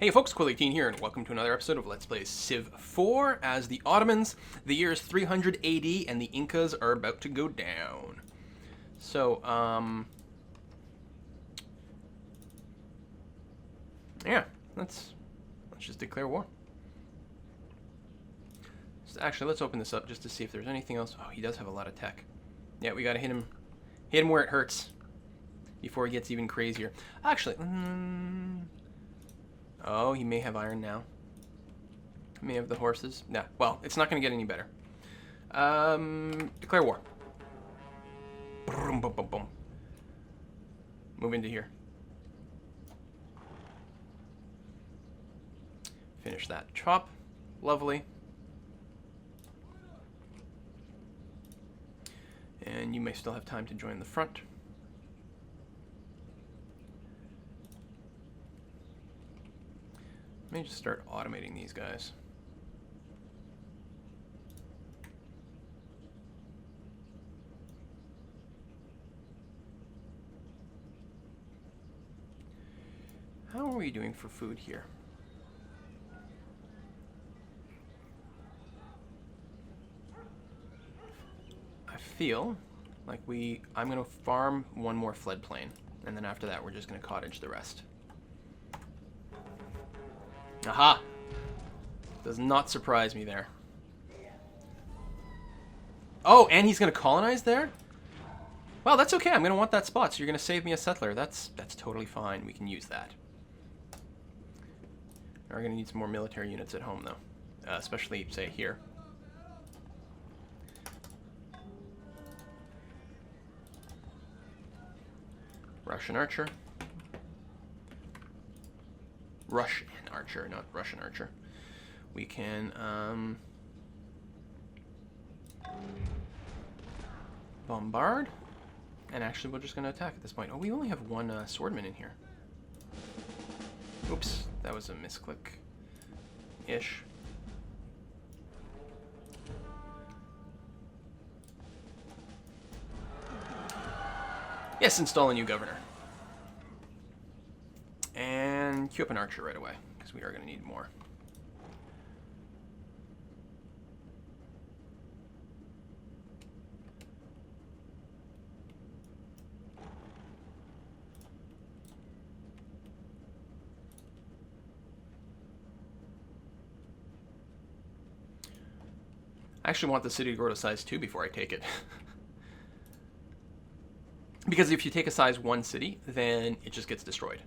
Hey folks, Quill18 here, and welcome to another episode of Let's Play Civ 4 as the Ottomans. The year is 300 AD, and the Incas are about to go down. So, yeah, let's just declare war. So actually, let's open this up just to see if there's anything else. Oh, he does have a lot of tech. Yeah, we gotta hit him where it hurts before he gets even crazier. Actually, oh, he may have iron now. He may have the horses. Nah, well, it's not going to get any better. Declare war. Boom, boom, boom, boom. Move into here. Finish that chop. Lovely. And you may still have time to join the front. Let me just start automating these guys. How are we doing for food here? I feel like I'm going to farm one more floodplain, and then after that we're just going to cottage the rest. Aha! Does not surprise me there. Oh, and he's going to colonize there? Well, that's okay. I'm going to want that spot, so you're going to save me a settler. That's totally fine. We can use that. We're going to need some more military units at home, though. Especially, say, here. Russian archer. Russian archer, not Russian archer. We can bombard, and actually we're just going to attack at this point. Oh, we only have one swordman in here. Oops, that was a misclick-ish. Yes, install a new governor. And queue up an archer right away, because we are going to need more. I actually want the city to grow to size 2 before I take it. Because if you take a size 1 city, then it just gets destroyed.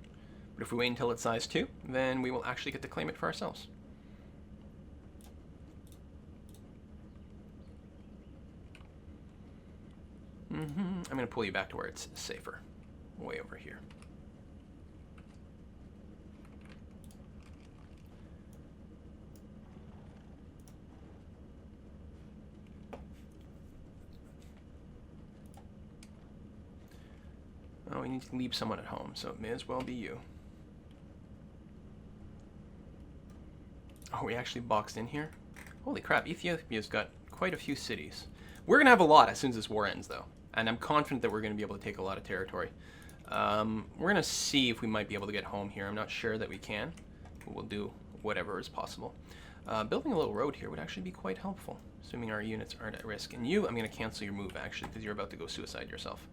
But if we wait until it's size 2, then we will actually get to claim it for ourselves. I'm going to pull you back to where it's safer. Way over here. Oh, we need to leave someone at home, so it may as well be you. Oh, we actually boxed in here? Holy crap, Ethiopia's got quite a few cities. We're going to have a lot as soon as this war ends, though. And I'm confident that we're going to be able to take a lot of territory. We're going to see if we might be able to get home here. I'm not sure that we can. But we'll do whatever is possible. Building a little road here would actually be quite helpful, assuming our units aren't at risk. And you, I'm going to cancel your move, actually, because you're about to go suicide yourself.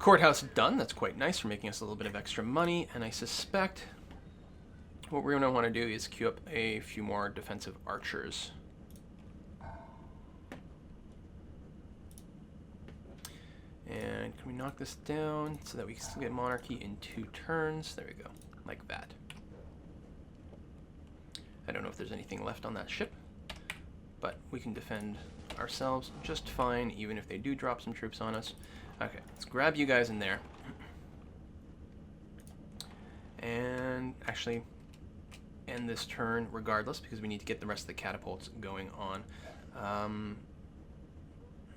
Courthouse done. That's quite nice for making us a little bit of extra money, and I suspect what we're going to want to do is queue up a few more defensive archers. And can we knock this down so that we can still get monarchy in 2 turns? There we go, like that. I don't know if there's anything left on that ship, but we can defend ourselves just fine, even if they do drop some troops on us. Okay, let's grab you guys in there. And actually end this turn regardless, because we need to get the rest of the catapults going on.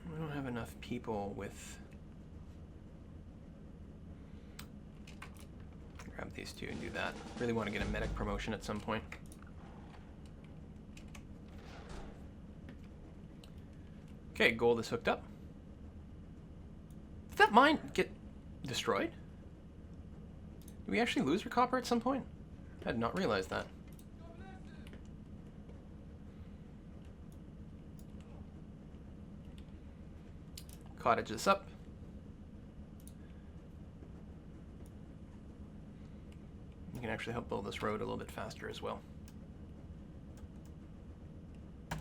We don't have enough people with... Grab these two and do that. Really want to get a medic promotion at some point. Okay, gold is hooked up. Did that mine get destroyed? Did we actually lose our copper at some point? I did not realize that. Cottage this up. You can actually help build this road a little bit faster as well. Can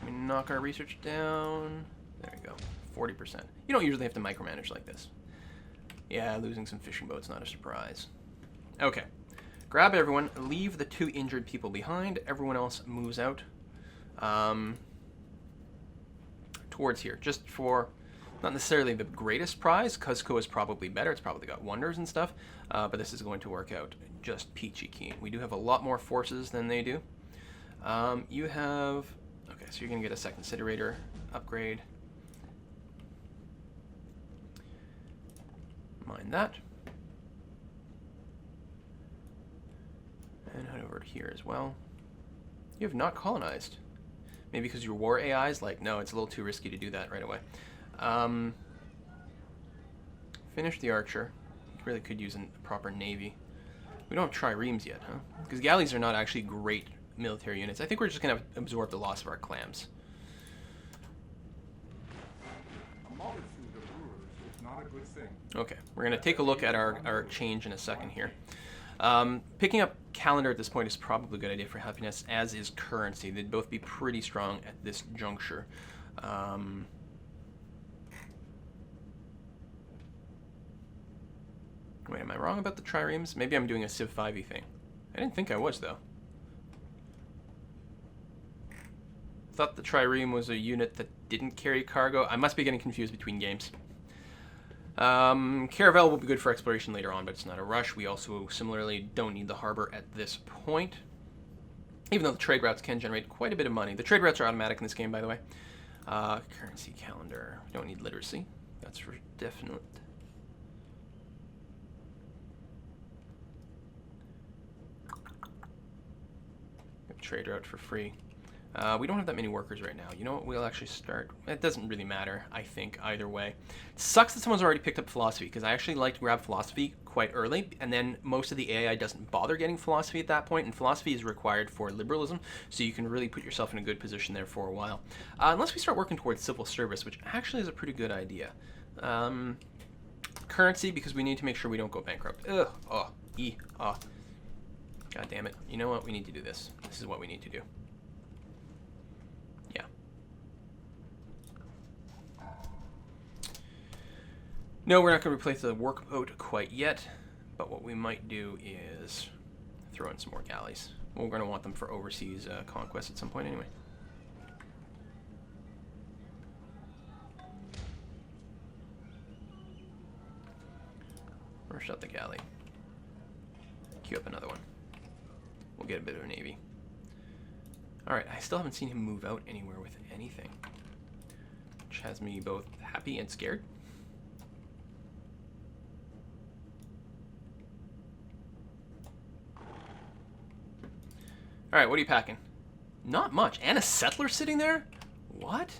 we knock our research down? There we go. 40%. You don't usually have to micromanage like this. Yeah, losing some fishing boats, not a surprise. Okay. Grab everyone. Leave the 2 injured people behind. Everyone else moves out. Towards here. Just for... not necessarily the greatest prize. Cuzco is probably better. It's probably got wonders and stuff. But this is going to work out just peachy keen. We do have a lot more forces than they do. You have... okay, so you're going to get a second incinerator upgrade. Mine that. And head over to here as well. You have not colonized. Maybe because your war AI is like, no, it's a little too risky to do that right away. Finish the archer. You really could use a proper navy. We don't have triremes yet, huh? Because galleys are not actually great military units. I think we're just going to absorb the loss of our clams. Okay, we're going to take a look at our change in a second here. Picking up calendar at this point is probably a good idea for happiness, as is currency. They'd both be pretty strong at this juncture. Wait, am I wrong about the triremes? Maybe I'm doing a Civ 5e thing. I didn't think I was, though. I thought the trireme was a unit that didn't carry cargo. I must be getting confused between games. Caravel will be good for exploration later on, but it's not a rush. We also similarly don't need the harbor at this point, even though the trade routes can generate quite a bit of money. The trade routes are automatic in this game, by the way. Currency calendar. We don't need literacy. That's for definite. Trade route for free. We don't have that many workers right now. You know what? We'll actually start. It doesn't really matter, I think, either way. It sucks that someone's already picked up philosophy, because I actually like to grab philosophy quite early, and then most of the AI doesn't bother getting philosophy at that point, and philosophy is required for liberalism, so you can really put yourself in a good position there for a while. Unless we start working towards civil service, which actually is a pretty good idea. Currency, because we need to make sure we don't go bankrupt. Ugh. Oh. Oh. God damn it. You know what? We need to do this. This is what we need to do. Yeah. No, we're not going to replace the workboat quite yet, but what we might do is throw in some more galleys. We're going to want them for overseas conquest at some point anyway. Rush out the galley. Queue up another one. We'll get a bit of a navy. Alright, I still haven't seen him move out anywhere with anything, which has me both happy and scared. Alright, what are you packing? Not much. And a settler sitting there? What?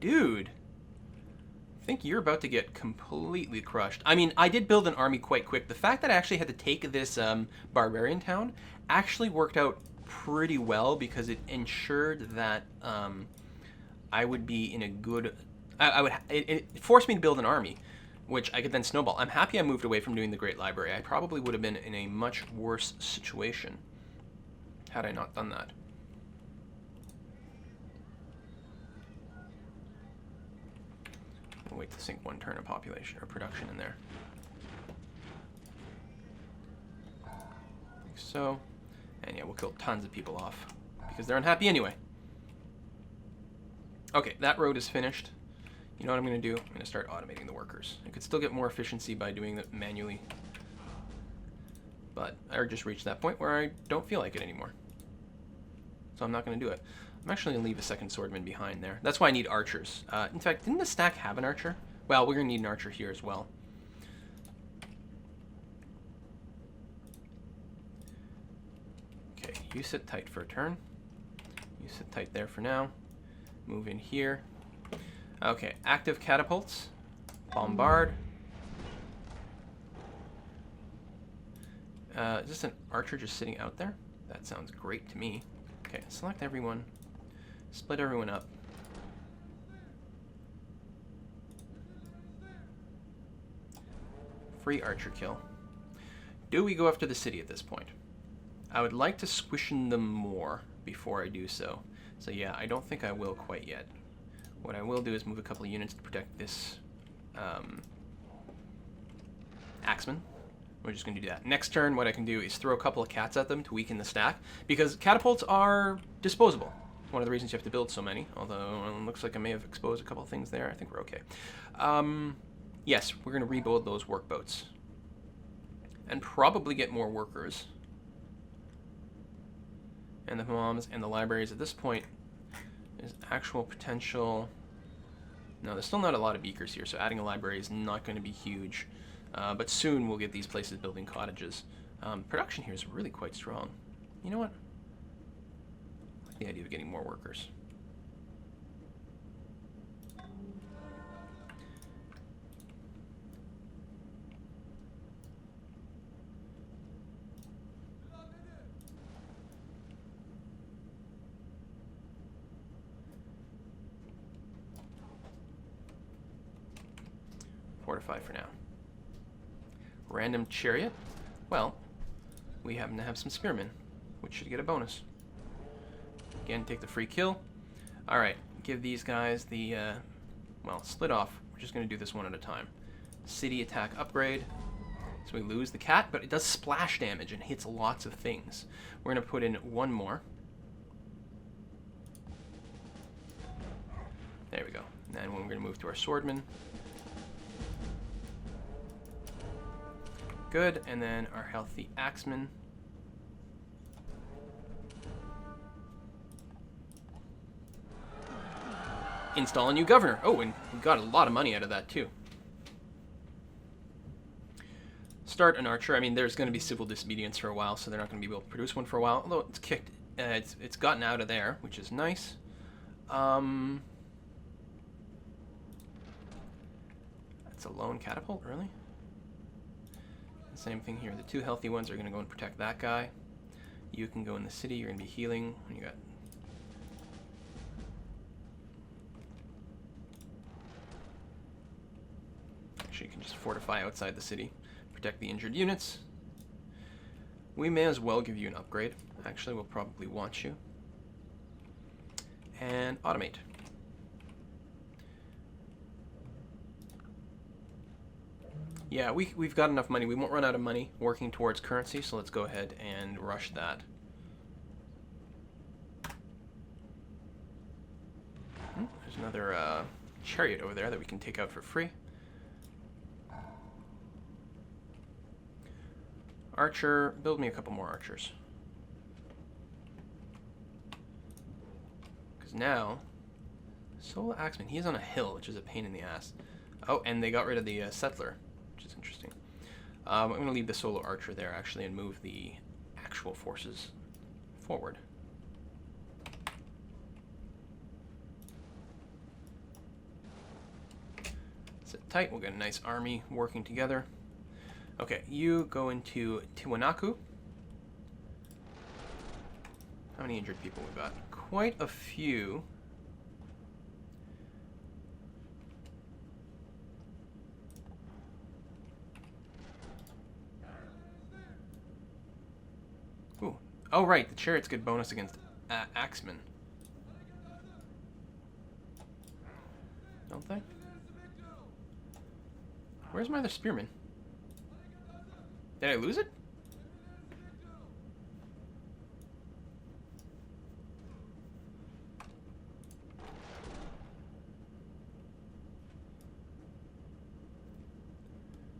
Dude. I think you're about to get completely crushed. I mean, I did build an army quite quick. The fact that I actually had to take this barbarian town actually worked out pretty well, because it ensured that I would be in a good... It forced me to build an army, which I could then snowball. I'm happy I moved away from doing the Great Library. I probably would have been in a much worse situation had I not done that. I'll wait to sink one turn of population or production in there. Like so. And yeah, we'll kill tons of people off, because they're unhappy anyway. Okay, that road is finished. You know what I'm going to do? I'm going to start automating the workers. I could still get more efficiency by doing that manually, but I just reached that point where I don't feel like it anymore. So I'm not going to do it. I'm actually going to leave a second swordman behind there. That's why I need archers. In fact, didn't the stack have an archer? Well, we're going to need an archer here as well. Okay, you sit tight for a turn. You sit tight there for now. Move in here. Okay, active catapults. Bombard. Is this an archer just sitting out there? That sounds great to me. Okay, select everyone. Split everyone up. Free archer kill. Do we go after the city at this point? I would like to squishen them more before I do so. So yeah, I don't think I will quite yet. What I will do is move a couple of units to protect this axeman. We're just going to do that. Next turn, what I can do is throw a couple of cats at them to weaken the stack, because catapults are disposable. One of the reasons you have to build so many, although it looks like I may have exposed a couple of things there. I think we're okay. Yes, we're going to rebuild those workboats. And probably get more workers. And the moms and the libraries at this point is actual potential. No, there's still not a lot of beakers here, so adding a library is not going to be huge. But soon we'll get these places building cottages. Production here is really quite strong. You know what? I like the idea of getting more workers. Fortify for now. Random Chariot. Well, we happen to have some Spearmint, which should get a bonus. Again, take the free kill. Alright, give these guys the, well, split off. We're just going to do this one at a time. City attack upgrade. So we lose the cat, but it does splash damage and hits lots of things. We're going to put in one more. There we go. And then we're going to move to our swordman. Good, and then our healthy axeman. Install a new governor. Oh, and we got a lot of money out of that too. Start an archer. I mean, there's going to be civil disobedience for a while, so they're not going to be able to produce one for a while. Although it's kicked, it's gotten out of there, which is nice. That's a lone catapult, really? Same thing here. The two healthy ones are going to go and protect that guy. You can go in the city. You're going to be healing. You got. Actually, you can just fortify outside the city, protect the injured units. We may as well give you an upgrade. Actually, we'll probably want you. And automate. Yeah, we've got enough money. We won't run out of money working towards currency, so let's go ahead and rush that. There's another chariot over there that we can take out for free. Archer, build me a couple more archers. Because now, Solo Axeman, he's on a hill, which is a pain in the ass. Oh, and they got rid of the settler, which is interesting. I'm going to leave the solo archer there, actually, and move the actual forces forward. Sit tight. We'll get a nice army working together. Okay, you go into Tiwanaku. How many injured people we've got? Quite a few. Ooh. Oh, right, the chariots get bonus against axemen. Don't they? Where's my other spearman? Did I lose it?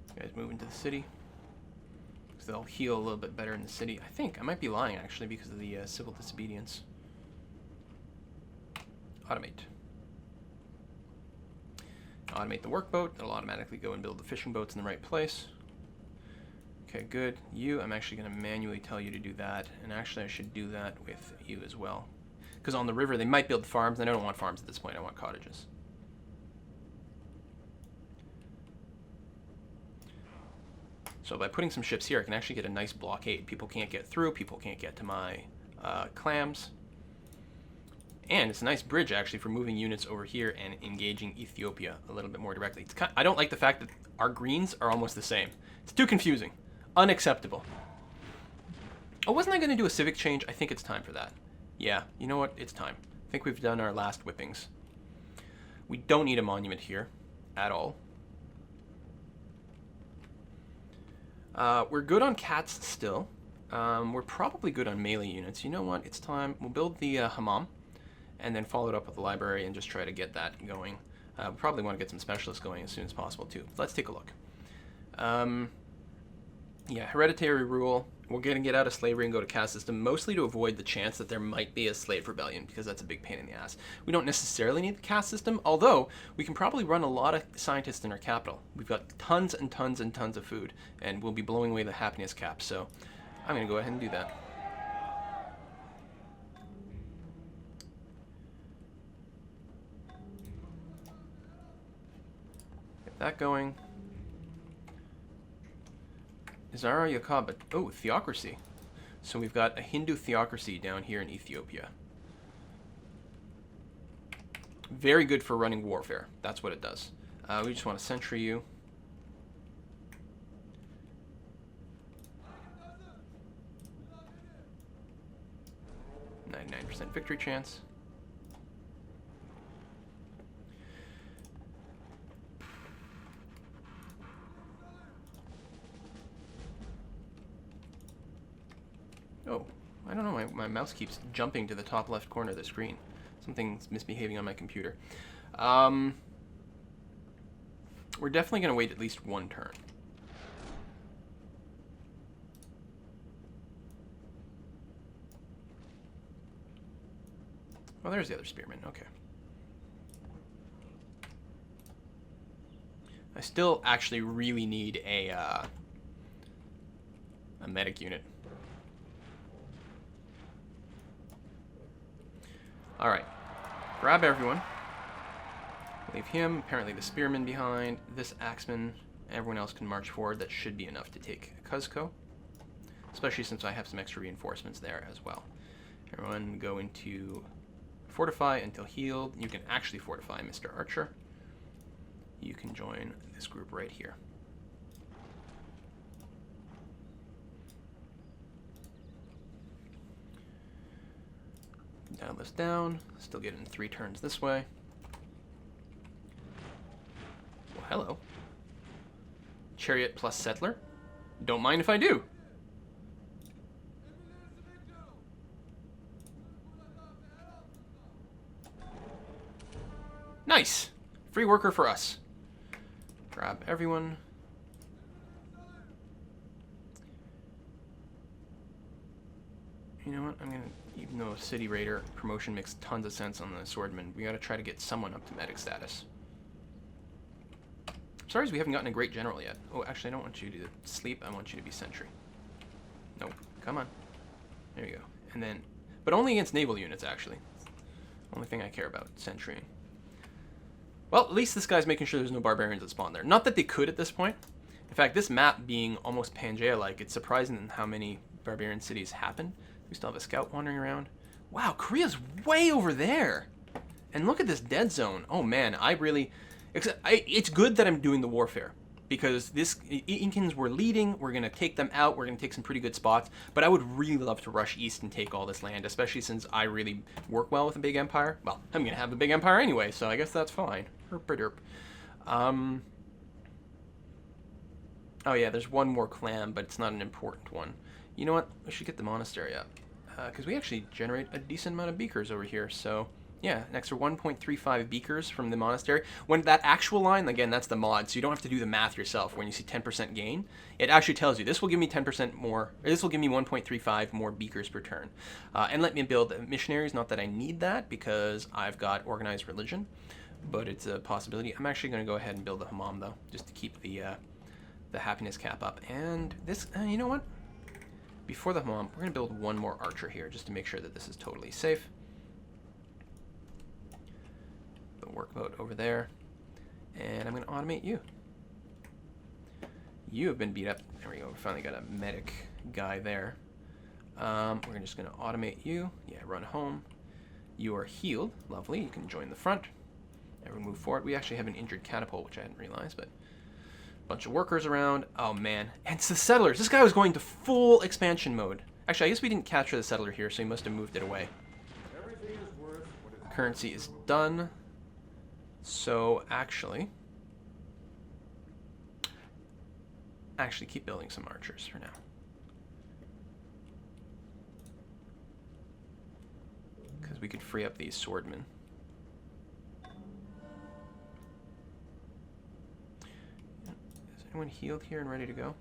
You guys move into the city. Because they'll heal a little bit better in the city. I think. I might be lying, actually, because of the civil disobedience. Automate. Automate the workboat. It'll automatically go and build the fishing boats in the right place. Okay, good. You, I'm actually going to manually tell you to do that. And actually, I should do that with you as well. Because on the river, they might build farms, and I don't want farms at this point. I want cottages. So by putting some ships here, I can actually get a nice blockade. People can't get through. People can't get to my clams. And it's a nice bridge, actually, for moving units over here and engaging Ethiopia a little bit more directly. I don't like the fact that our greens are almost the same. It's too confusing. Unacceptable. Oh, wasn't I going to do a civic change? I think it's time for that. Yeah, you know what? It's time. I think we've done our last whippings. We don't need a monument here at all. We're good on cats still. We're probably good on melee units. You know what? It's time. We'll build the hammam and then follow it up with the library and just try to get that going. We probably want to get some specialists going as soon as possible too. Let's take a look. Yeah, hereditary rule. We're going to get out of slavery and go to caste system, mostly to avoid the chance that there might be a slave rebellion, because that's a big pain in the ass. We don't necessarily need the caste system, although we can probably run a lot of scientists in our capital. We've got tons and tons and tons of food, and we'll be blowing away the happiness cap, so I'm going to go ahead and do that. Get that going. Zara Yakab, oh, theocracy. So we've got a Hindu theocracy down here in Ethiopia. Very good for running warfare. That's what it does. We just want to century you. 99% victory chance. Oh, I don't know, my mouse keeps jumping to the top left corner of the screen. Something's misbehaving on my computer. We're definitely going to wait at least one turn. Oh, there's the other Spearmint, okay. I still actually really need a medic unit. Alright, grab everyone. Leave him, apparently the Spearman behind, this Axeman, everyone else can march forward. That should be enough to take Cuzco, especially since I have some extra reinforcements there as well. Everyone go into fortify until healed. You can actually fortify, Mr. Archer. You can join this group right here. Dial this down. Still getting 3 turns this way. Well, hello. Chariot plus Settler. Don't mind if I do. Nice. Free worker for us. Grab everyone. You know what? I'm going to... Even though City Raider promotion makes tons of sense on the Swordman, we got to try to get someone up to medic status. Sorry, we haven't gotten a great general yet. Oh, actually, I don't want you to sleep. I want you to be sentry. Nope. Come on. There you go. And then... But only against naval units, actually. Only thing I care about, sentrying. Well, at least this guy's making sure there's no barbarians that spawn there. Not that they could at this point. In fact, this map being almost Pangea-like, it's surprising how many barbarian cities happen. We still have a scout wandering around. Wow, Korea's way over there. And look at this dead zone. Oh man, I really... It's good that I'm doing the warfare. Because this Incans were leading. We're going to take them out. We're going to take some pretty good spots. But I would really love to rush east and take all this land. Especially since I really work well with a big empire. Well, I'm going to have a big empire anyway. So I guess that's fine. Herp-a-derp. Oh yeah, there's one more clan. But it's not an important one. You know what? We should get the monastery up. Because we actually generate a decent amount of beakers over here. So, yeah, an extra 1.35 beakers from the monastery. When that actual line, again, that's the mod, so you don't have to do the math yourself. When you see 10% gain, it actually tells you, this will give me 10% more, or this will give me 1.35 more beakers per turn. And let me build missionaries, not that I need that, because I've got organized religion. But it's a possibility. I'm actually going to go ahead and build the hammam, though, just to keep the happiness cap up. And this, you know what? Before the hammam, we're going to build one more archer here just to make sure that this is totally safe. The workboat over there. And I'm going to automate you. You have been beat up. There we go. We finally got a medic guy there. We're just going to automate you. Yeah, run home. You are healed. Lovely. You can join the front. And we move forward. We actually have an injured catapult, which I hadn't realized, but a bunch of workers around. Oh, man. And it's the settlers. This guy was going to full expansion mode. Actually, I guess we didn't capture the settler here, so he must have moved it away. Currency is done. So, actually, keep building some archers for now. Because we could free up these swordmen. Is anyone healed here and ready to go?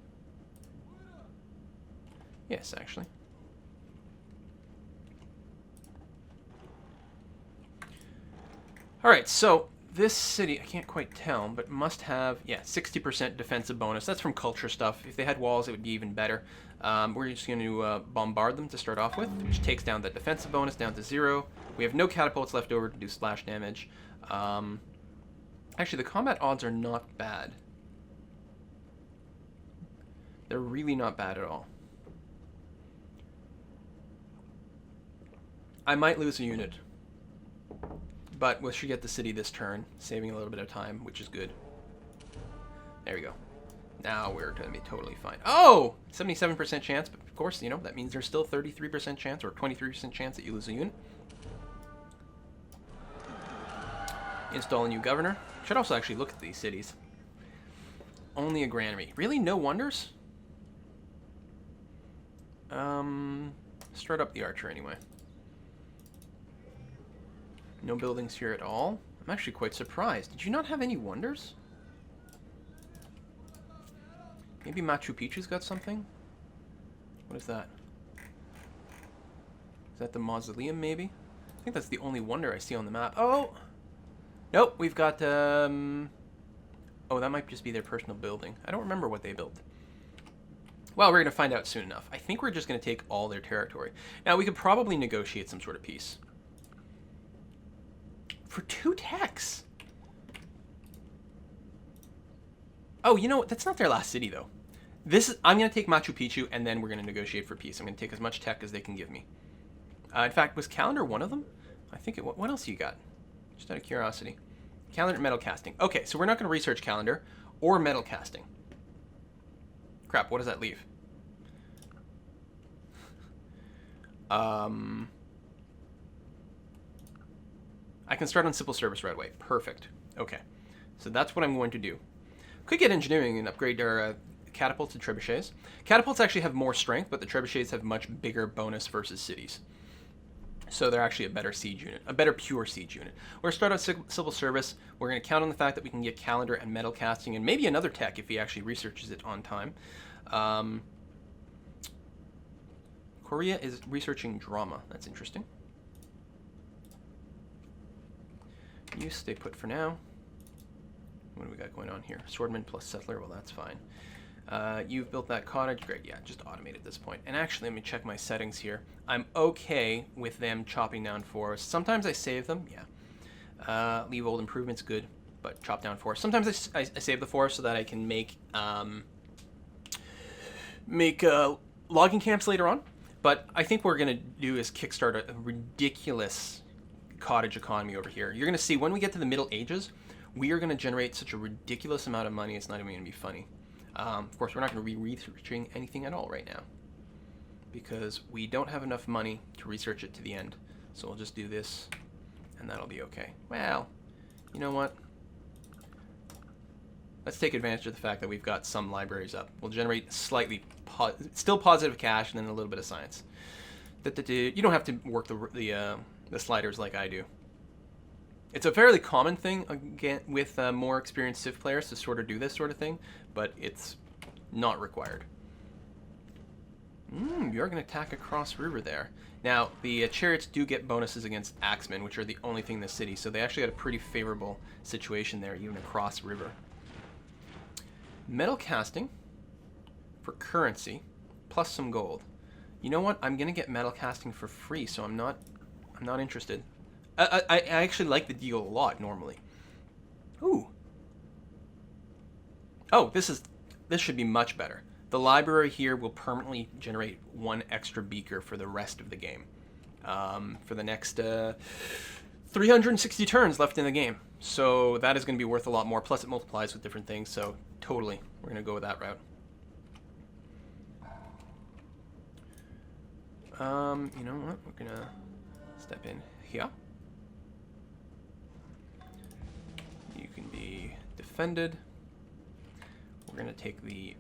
Yes, actually. Alright, so this city, I can't quite tell, but must have, yeah, 60% defensive bonus. That's from culture stuff. If they had walls, it would be even better. We're just going to bombard them to start off with, which takes down the defensive bonus down to 0. We have no catapults left over to do splash damage. Actually, the combat odds are not bad. They're really not bad at all. I might lose a unit, but we should get the city this turn, saving a little bit of time, which is good. There we go. Now we're going to be totally fine. Oh! 77% chance, but of course, you know, that means there's still 33% chance or 23% chance that you lose a unit. Install a new governor. Should also actually look at these cities. Only a granary. Really? No wonders? Start up the archer anyway. No buildings here at all. I'm actually quite surprised. Did you not have any wonders? Maybe Machu Picchu's got something? What is that? Is that the mausoleum, maybe? I think that's the only wonder I see on the map. Oh! Nope, we've got, oh, that might just be their personal building. I don't remember what they built. Well, we're going to find out soon enough. I think we're just going to take all their territory. Now, we could probably negotiate some sort of peace. For 2 techs? Oh, you know what? That's not their last city, though. I'm going to take Machu Picchu, and then we're going to negotiate for peace. I'm going to take as much tech as they can give me. In fact, was Calendar one of them? I think it... What else you got? Just out of curiosity. Calendar, metal casting. Okay, so we're not going to research Calendar or metal casting. Crap, what does that leave? I can start on civil service right away. Perfect. Okay. So that's what I'm going to do. Could get engineering and upgrade our catapults and trebuchets. Catapults actually have more strength, but the trebuchets have much bigger bonus versus cities. So they're actually a better siege unit, a better pure siege unit. We're going to start on civil service. We're going to count on the fact that we can get calendar and metal casting and maybe another tech if he actually researches it on time. Korea is researching drama. That's interesting. You stay put for now. What do we got going on here? Swordman plus settler. Well, that's fine. You've built that cottage. Great. Yeah, just automate at this point. And actually, let me check my settings here. I'm okay with them chopping down forests. Sometimes I save them. Yeah. Leave old improvements. Good. But chop down forests. Sometimes I save the forest so that I can make logging camps later on. But I think what we're going to do is kickstart a ridiculous cottage economy over here. You're going to see when we get to the Middle Ages, we are going to generate such a ridiculous amount of money, it's not even going to be funny. Of course, we're not going to be researching anything at all right now because we don't have enough money to research it to the end. So we'll just do this and that'll be okay. Well, you know what? Let's take advantage of the fact that we've got some libraries up. We'll generate slightly still positive cash and then a little bit of science. You don't have to work the sliders like I do. It's a fairly common thing again with more experienced Civ players to sort of do this sort of thing, but it's not required. You're going to attack across river there. Now, the chariots do get bonuses against axemen, which are the only thing in the city, so they actually got a pretty favorable situation there, even across river. Metal casting for currency, plus some gold. You know what? I'm going to get metal casting for free, so I'm not interested. I actually like the deal a lot normally. Ooh. Oh, this is this should be much better. The library here will permanently generate 1 extra beaker for the rest of the game. For the next 360 turns left in the game. So that is going to be worth a lot more. Plus it multiplies with different things. So totally, we're going to go with that route. You know what? We're going to step in here. You can be defended. We're going to take the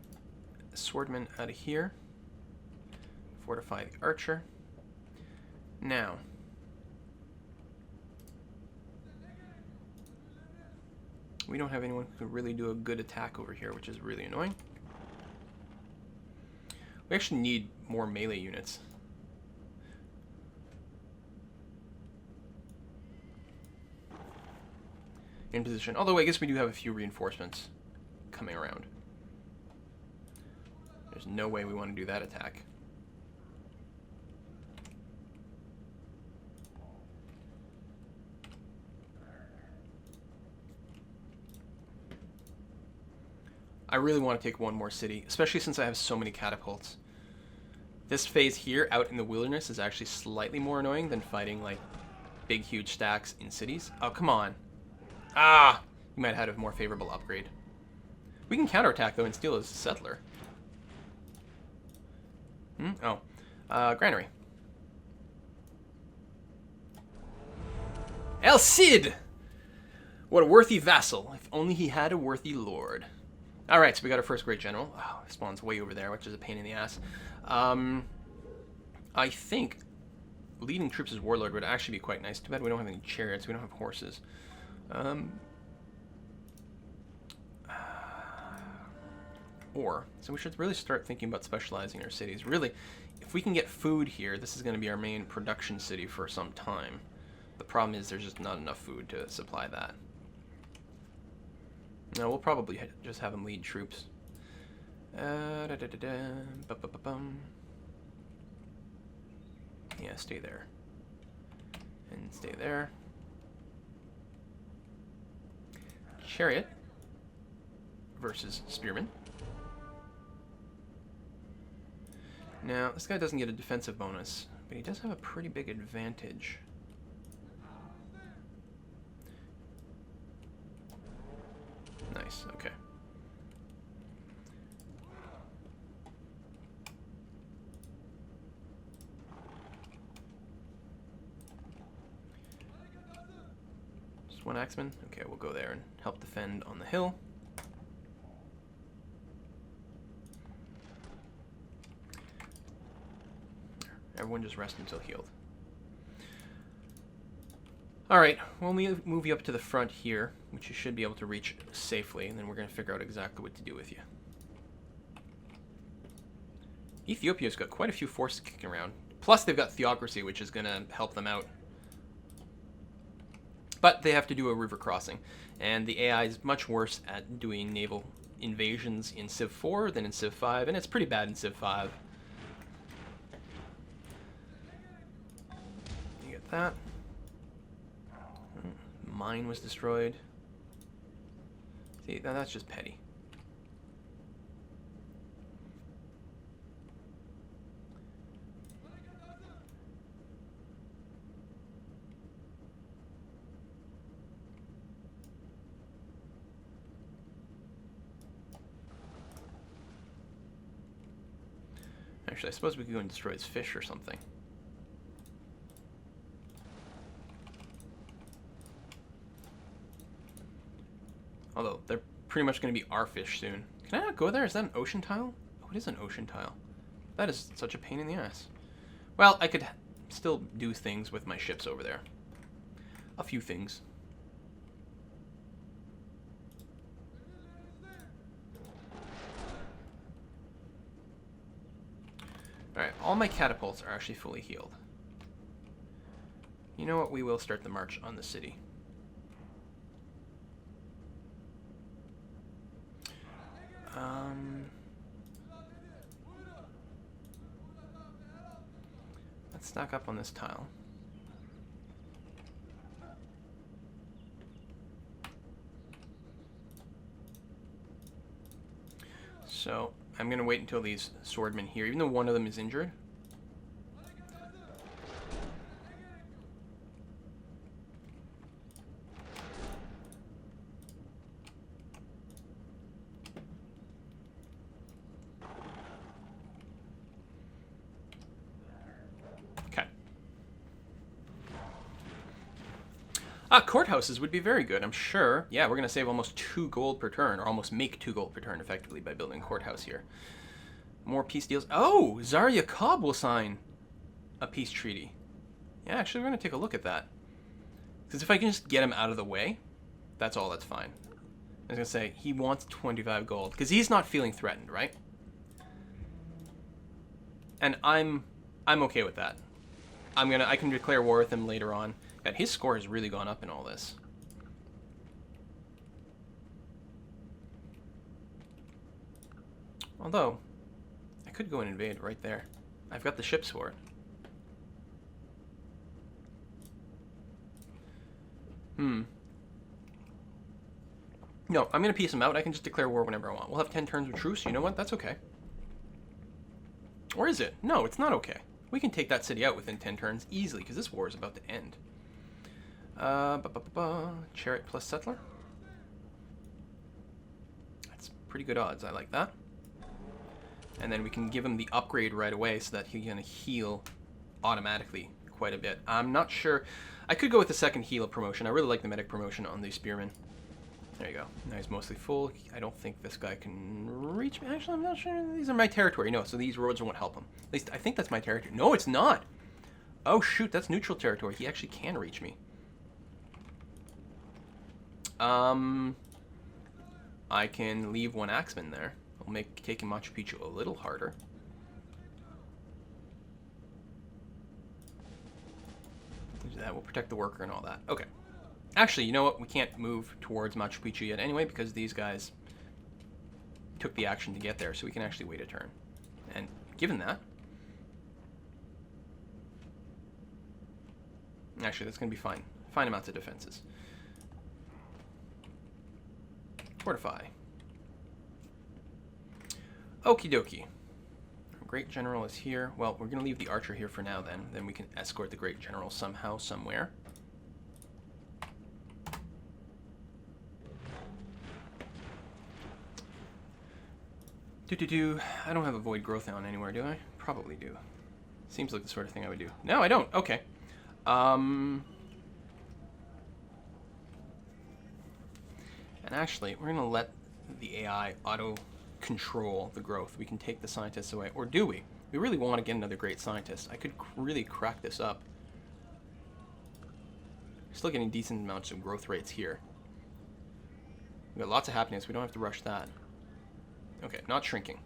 swordman out of here. Fortify the archer. Now, we don't have anyone who can really do a good attack over here, which is really annoying. We actually need more melee units. In position. Although I guess we do have a few reinforcements coming around. There's no way we want to do that attack. I really want to take one more city, especially since I have so many catapults. This phase here, out in the wilderness, is actually slightly more annoying than fighting, like, big, huge stacks in cities. Oh, come on. Ah! You might have had a more favorable upgrade. We can counterattack, though, and steal his settler. Granary. El Cid! What a worthy vassal. If only he had a worthy lord. Alright, so we got our first great general. Oh, it spawns way over there, which is a pain in the ass. I think leading troops as warlord would actually be quite nice. Too bad we don't have any chariots. We don't have horses. So we should really start thinking about specializing our cities. Really, if we can get food here, this is going to be our main production city for some time. The problem is there's just not enough food to supply that. No, we'll probably just have him lead troops. Yeah, stay there. And stay there. Chariot versus Spearmint. Now, this guy doesn't get a defensive bonus, but he does have a pretty big advantage. Nice, okay. Just one axeman? Okay, we'll go there and help defend on the hill. Everyone just rest until healed. Alright, we'll move you up to the front here, which you should be able to reach safely, and then we're going to figure out exactly what to do with you. Ethiopia's got quite a few forces kicking around. Plus they've got theocracy, which is going to help them out. But they have to do a river crossing, and the AI is much worse at doing naval invasions in Civ 4 than in Civ 5, and it's pretty bad in Civ 5. You get that. Mine was destroyed. See, that's just petty. Actually, I suppose we could go and destroy his fish or something. Although, they're pretty much going to be our fish soon. Can I not go there? Is that an ocean tile? Oh, it is an ocean tile. That is such a pain in the ass. Well, I could still do things with my ships over there. A few things. Alright, all my catapults are actually fully healed. You know what? We will start the march on the city. Let's stack up on this tile. So I'm going to wait until these swordmen here, even though one of them is injured. Courthouses would be very good, I'm sure. Yeah, we're going to save almost 2 gold per turn, or almost make 2 gold per turn, effectively, by building a courthouse here. More peace deals. Oh, Zarya Cobb will sign a peace treaty. Yeah, actually, we're going to take a look at that. Because if I can just get him out of the way, that's all, that's fine. I was going to say, he wants 25 gold, because he's not feeling threatened, right? And I'm okay with that. I can declare war with him later on. God, his score has really gone up in all this. Although, I could go and invade right there. I've got the ships for it. No, I'm going to piece him out. I can just declare war whenever I want. We'll have 10 turns of truce. You know what? That's okay. Or is it? No, it's not okay. We can take that city out within 10 turns easily, because this war is about to end. Chariot plus settler. That's pretty good odds. I like that. And then we can give him the upgrade right away so that he's going to heal automatically quite a bit. I'm not sure. I could go with the second heal promotion. I really like the medic promotion on the Spearmint. There you go. Now he's mostly full. I don't think this guy can reach me. Actually, I'm not sure. These are my territory. No, so these roads won't help him. At least I think that's my territory. No, it's not. Oh, shoot. That's neutral territory. He actually can reach me. I can leave 1 axeman there. It'll make taking Machu Picchu a little harder. That will protect the worker and all that. Okay. Actually, you know what? We can't move towards Machu Picchu yet anyway because these guys took the action to get there, so we can actually wait a turn. And given that... Actually, that's going to be fine. Fine amounts of defenses. Fortify. Okie dokie. Great General is here. Well, we're going to leave the Archer here for now then. Then we can escort the Great General somehow, somewhere. I don't have a Void Growth on anywhere, do I? Probably do. Seems like the sort of thing I would do. No, I don't. Okay. And actually, we're going to let the AI auto-control the growth. We can take the scientists away. Or do we? We really want to get another great scientist. I could really crack this up. Still getting decent amounts of growth rates here. We've got lots of happiness. We don't have to rush that. Okay, not shrinking.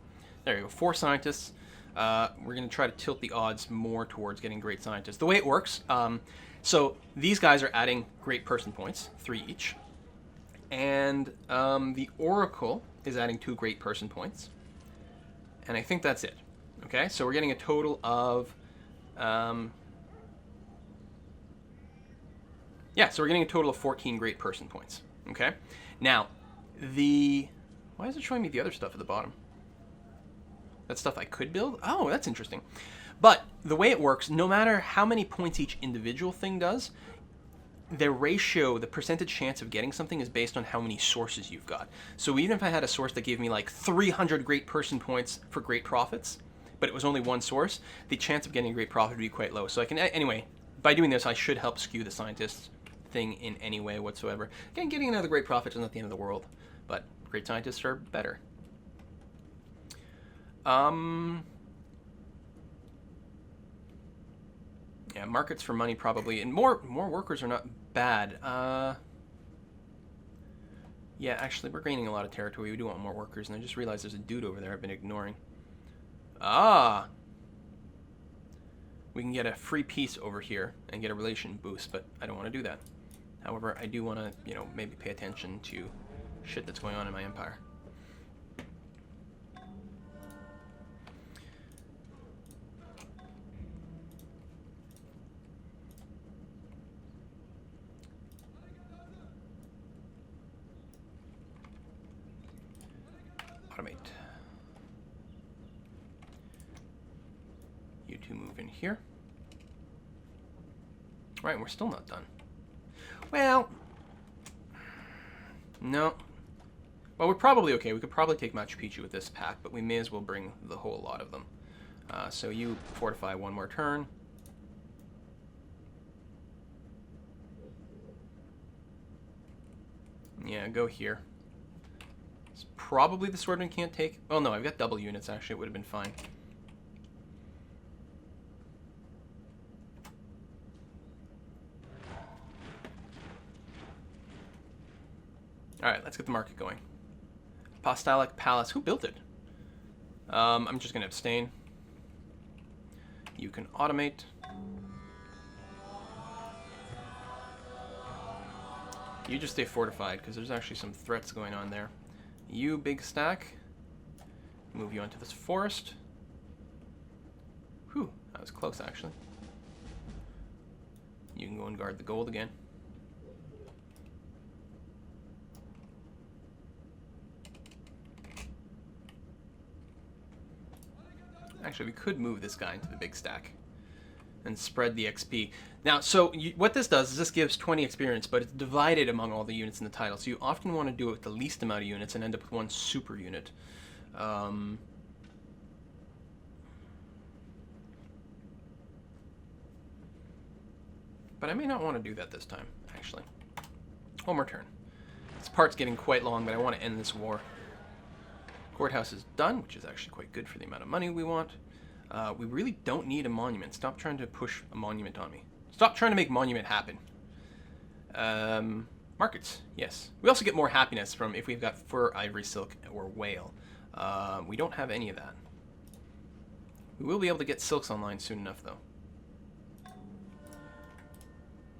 There you go. 4 scientists. We're going to try to tilt the odds more towards getting great scientists. The way it works, so these guys are adding great person points, 3 each. And the Oracle is adding 2 great person points. And I think that's it. Okay, so we're getting a total of... yeah, so we're getting a total of 14 great person points. Okay? Now, the... Why is it showing me the other stuff at the bottom? That stuff I could build? Oh, that's interesting. But the way it works, no matter how many points each individual thing does, the ratio, the percentage chance of getting something is based on how many sources you've got. So even if I had a source that gave me like 300 great person points for great profits, but it was only 1 source, the chance of getting a great profit would be quite low. So I can, anyway, by doing this, I should help skew the scientist thing in any way whatsoever. Again, getting another great profit is not the end of the world, but great scientists are better. Yeah, markets for money probably, and more workers are not bad. Yeah, actually, we're gaining a lot of territory. We do want more workers, and I just realized there's a dude over there I've been ignoring. Ah! We can get a free peace over here and get a relation boost, but I don't want to do that. However, I do want to, you know, maybe pay attention to shit that's going on in my empire. Automate. to move in here. Right, we're still not done. Well, no. Well, we're probably okay. We could probably take Machu Picchu with this pack, but we may as well bring the whole lot of them. So you fortify one more turn. Yeah, go here. It's probably the swordman can't take. Oh no, I've got double units actually. It would have been fine. Alright, let's get the market going. Apostolic Palace. Who built it? I'm just going to abstain. You can automate. You just stay fortified, because there's actually some threats going on there. You, big stack. Move you onto this forest. Whew, that was close, actually. You can go and guard the gold again. Actually, we could move this guy into the big stack and spread the XP. Now, so what this does is this gives 20 experience, but it's divided among all the units in the title. So you often want to do it with the least amount of units and end up with one super unit. But I may not want to do that this time, actually. One more turn. This part's getting quite long, but I want to end this war. Courthouse is done, which is actually quite good for the amount of money we want. We really don't need a monument. Stop trying to push a monument on me. Stop trying to make monument happen. Markets, yes. We also get more happiness from if we've got fur, ivory, silk, or whale. We don't have any of that. We will be able to get silks online soon enough, though.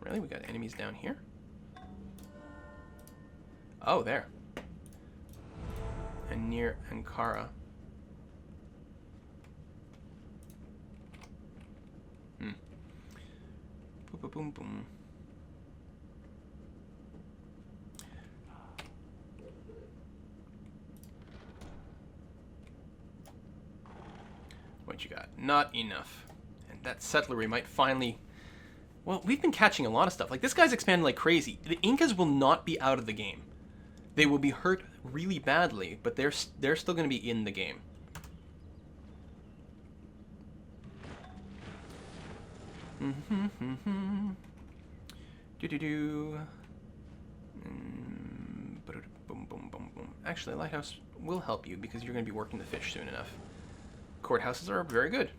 Really? We got enemies down here? Oh, there. And near Ankara. Boom, boom, boom, boom. What you got? Not enough. And that settlery might finally... Well, we've been catching a lot of stuff. Like, this guy's expanding like crazy. The Incas will not be out of the game. They will be hurt really badly, but they're still going to be in the game. Do-do-do. Boom, boom, boom, boom. Actually, Lighthouse will help you because you're going to be working the fish soon enough. Courthouses are very good.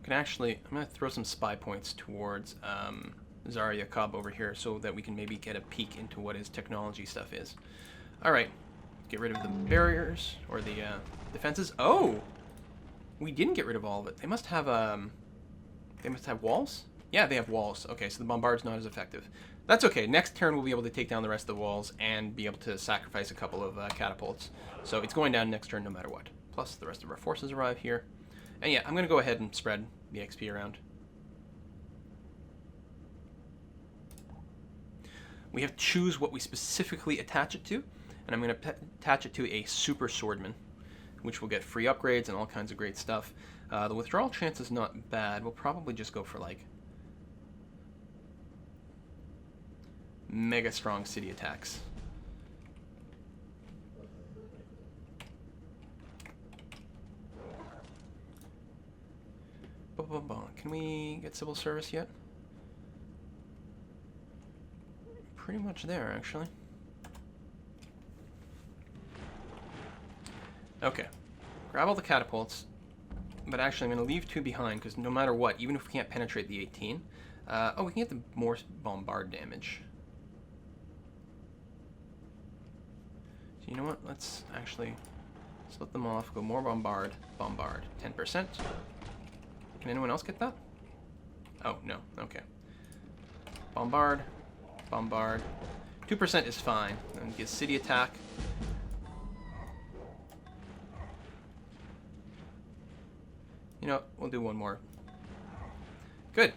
Can actually, I'm going to throw some spy points towards Zaria Cobb over here so that we can maybe get a peek into what his technology stuff is. Alright, get rid of the barriers, or the defenses. Oh! We didn't get rid of all of it. They must have walls? Yeah, they have walls. Okay, so the bombard's not as effective. That's okay. Next turn we'll be able to take down the rest of the walls and be able to sacrifice a couple of catapults. So it's going down next turn no matter what. Plus the rest of our forces arrive here. And yeah, I'm going to go ahead and spread the XP around. We have to choose what we specifically attach it to, and I'm going to attach it to a super swordman, which will get free upgrades and all kinds of great stuff. The withdrawal chance is not bad. We'll probably just go for like mega strong city attacks. Can we get civil service yet? Pretty much there, actually. Okay. Grab all the catapults. But actually, I'm going to leave 2 behind, because no matter what, even if we can't penetrate the 18... oh, we can get the more bombard damage. So you know what? Let's actually split them off. Go more bombard. Bombard. 10%. Can anyone else get that? Oh, no. Okay. Bombard. Bombard. 2% is fine. And get city attack. You know, we'll do one more. Good.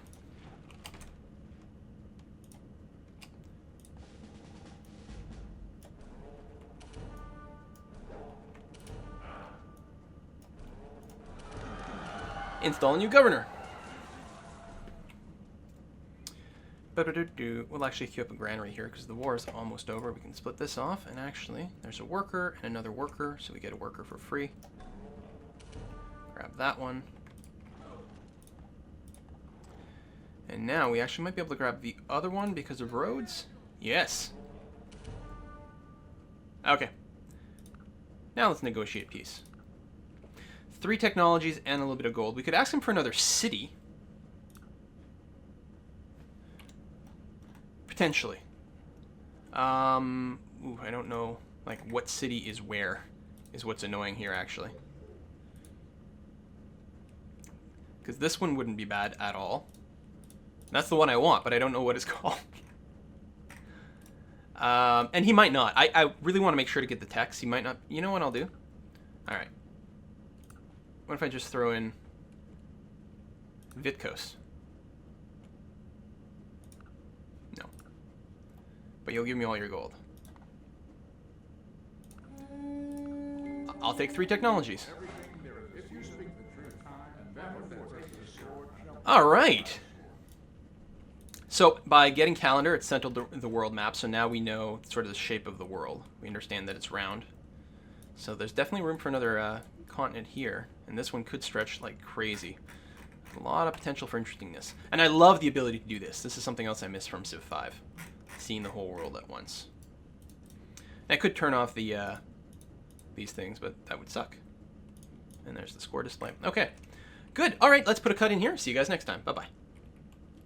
Install a new governor. We'll actually queue up a granary here because the war is almost over. We can split this off, and actually, there's a worker and another worker, so we get a worker for free. Grab that one. And now we actually might be able to grab the other one because of roads. Yes. Okay. Now let's negotiate peace. 3 technologies and a little bit of gold. We could ask him for another city. Potentially. Ooh, I don't know, like, what city is where is what's annoying here, actually. Because this one wouldn't be bad at all. That's the one I want, but I don't know what it's called. And he might not. I really want to make sure to get the text. He might not. You know what I'll do? Alright. What if I just throw in Vitkos? No. But you'll give me all your gold. I'll take 3 technologies. Alright. So, by getting calendar, it settled the world map, so now we know sort of the shape of the world. We understand that it's round. So there's definitely room for another continent here, and this one could stretch like crazy. A lot of potential for interestingness. And I love the ability to do this. This is something else I miss from Civ 5. Seeing the whole world at once. And I could turn off the these things, but that would suck. And there's the score display. Okay, good. All right, let's put a cut in here. See you guys next time. Bye-bye.